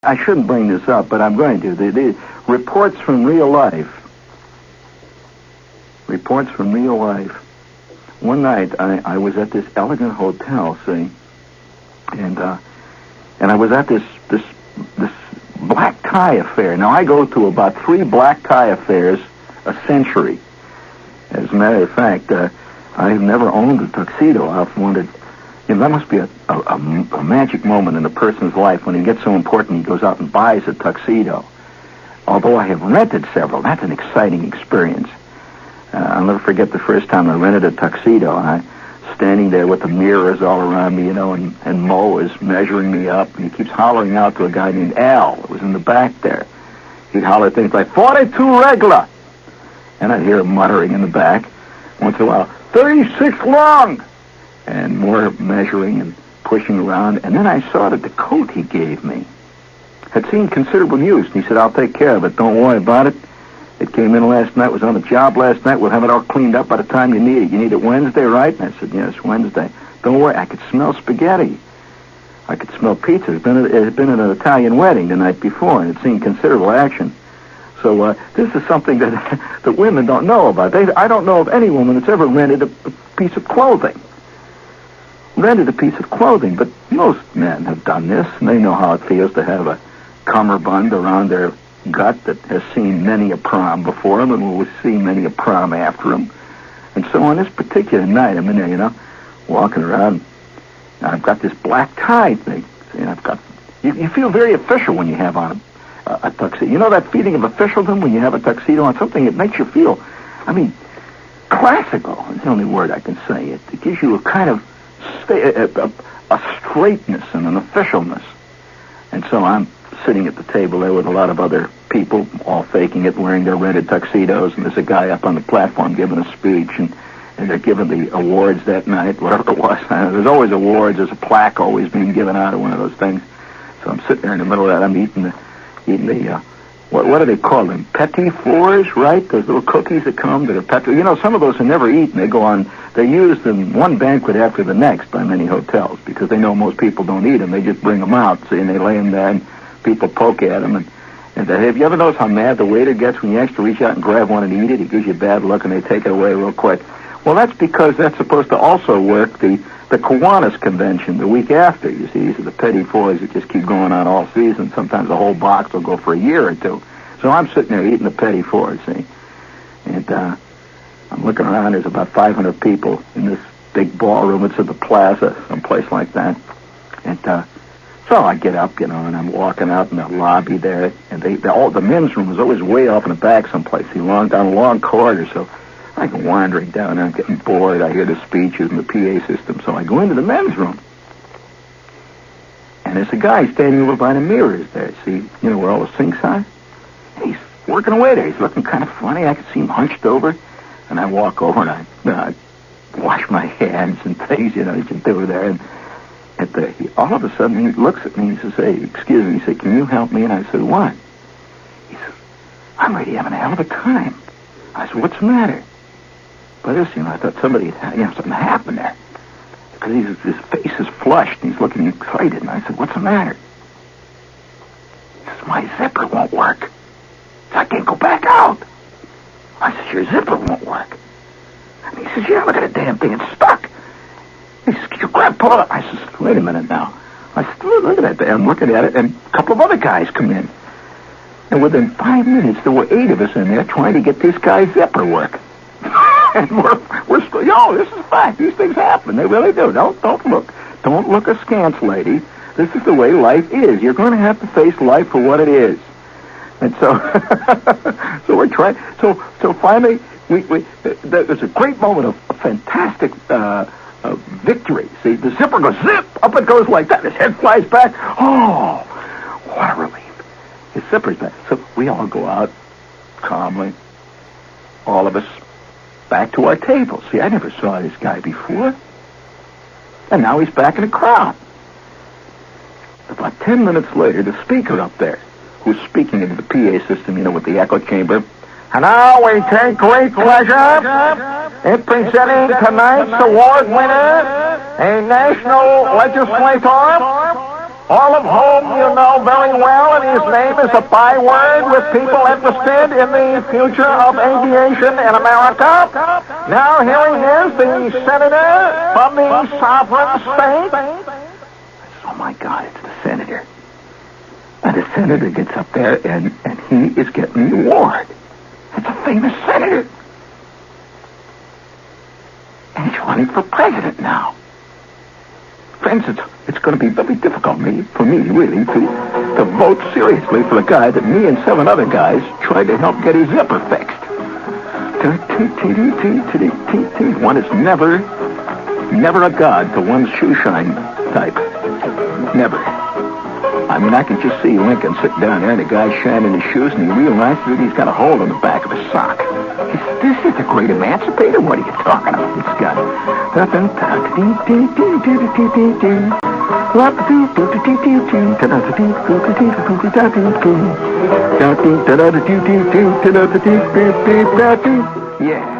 I shouldn't bring this up, but I'm going to. The reports from real life. Reports from real life. One night, I was at this elegant hotel, see, and I was at this black tie affair. Now, I go to about 3 black tie affairs a century. As a matter of fact, I've never owned a tuxedo. I often wondered, that must be a magic moment in a person's life when he gets so important he goes out and buys a tuxedo. Although I have rented several, that's an exciting experience. I'll never forget the first time I rented a tuxedo. I standing there with the mirrors all around me, and Mo is measuring me up, and he keeps hollering out to a guy named Al that was in the back there. He'd holler things like, 42 regular. And I'd hear him muttering in the back. Once in a while, 36 long. And more measuring and pushing around. And then I saw that the coat he gave me had seen considerable use. And he said, I'll take care of it. Don't worry about it. It came in last night, was on the job last night. We'll have it all cleaned up by the time you need it. You need it Wednesday, right? And I said, yes, Wednesday. Don't worry, I could smell spaghetti. I could smell pizza. It had been at an Italian wedding the night before, and it seen considerable action. So this is something that that women don't know about. I don't know of any woman that's ever rented a piece of clothing. Rented a piece of clothing, but most men have done this, and they know how it feels to have a cummerbund around their gut that has seen many a prom before them and will see many a prom after them. And so on this particular night, I'm in there, walking around, and I've got this black tie thing. And I've got, you feel very official when you have on a tuxedo. You know that feeling of officialdom when you have a tuxedo on? Something that makes you feel, classical is the only word I can say. It gives you a kind of a straightness and an officialness. And so I'm sitting at the table there with a lot of other people, all faking it, wearing their rented tuxedos, and there's a guy up on the platform giving a speech, and they're giving the awards that night, whatever it was. There's always awards. There's a plaque always being given out of one of those things. So I'm sitting there in the middle of that. I'm eating the what do they call them? Petit fours, right? Those little cookies that come that are petit. Some of those are never eaten. They go on. They're used in one banquet after the next by many hotels because they know most people don't eat them. They just bring them out, see, and they lay them there, and people poke at them. And have you ever noticed how mad the waiter gets when you actually reach out and grab one and eat it? He gives you bad luck, and they take it away real quick. Well, that's because that's supposed to also work the Kiwanis convention the week after. You see, these are the petit fours that just keep going on all season. Sometimes the whole box will go for a year or two. So I'm sitting there eating the petit fours, see. And I'm looking around. There's about 500 people in this big ballroom. It's at the plaza, someplace like that. And so I get up, and I'm walking out in the lobby there. And the men's room is always way off in the back someplace. Down a long corridor, so I go wandering down there. I'm getting bored. I hear the speeches and the PA system, so I go into the men's room. And there's a guy standing over by the mirrors there, see, where all the sinks are? And he's working away there. He's looking kind of funny. I can see him hunched over. And I walk over and I wash my hands and things, you can do there. And all of a sudden he looks at me and he says, hey, excuse me. He said, can you help me? And I said, what? He says, I'm really having a hell of a time. I said, what's the matter? By this, I thought something happened there. Because his face is flushed and he's looking excited. And I said, what's the matter? He says, my zipper won't work. I can't go back out. I said, your zipper won't work. And he says, yeah, look at the damn thing. It's stuck. He says, can you pull it up? I said, wait a minute now. I said, look at that thing. I'm looking at it, and a couple of other guys come in. And within 5 minutes, there were 8 of us in there trying to get this guy's zipper work. And we're still, this is fact. These things happen. They really do. Don't look askance, lady. This is the way life is. You're going to have to face life for what it is. And so, so we're trying. So finally, there's a great moment of fantastic victory. See, the zipper goes zip, up it goes like that. His head flies back. Oh, what a relief! His zipper's back. So we all go out calmly, all of us, back to our table. See, I never saw this guy before, and now he's back in the crowd. About 10 minutes later, the speaker up there, who's speaking into the PA system, with the echo chamber. And now we take great pleasure in presenting tonight's award winner, a national legislator all of whom you know very well, and his name is a byword with people interested in the future of aviation in America. Now here he is, the senator from the sovereign state. Oh my God, it's the senator. And the senator gets up there and he is getting the award. It's a famous senator. And he's running for president now. Friends, it's going to be very difficult for me, really, to vote seriously for the guy that me and 7 other guys tried to help get his zipper fixed. One is never a god to one's shoe shine type. Never. I mean, I can just see Lincoln sit down there and the guy shining his shoes and he realizes that he's got a hole in the back of his sock. He says, this is the great emancipator? What are you talking about? It's got... Yeah.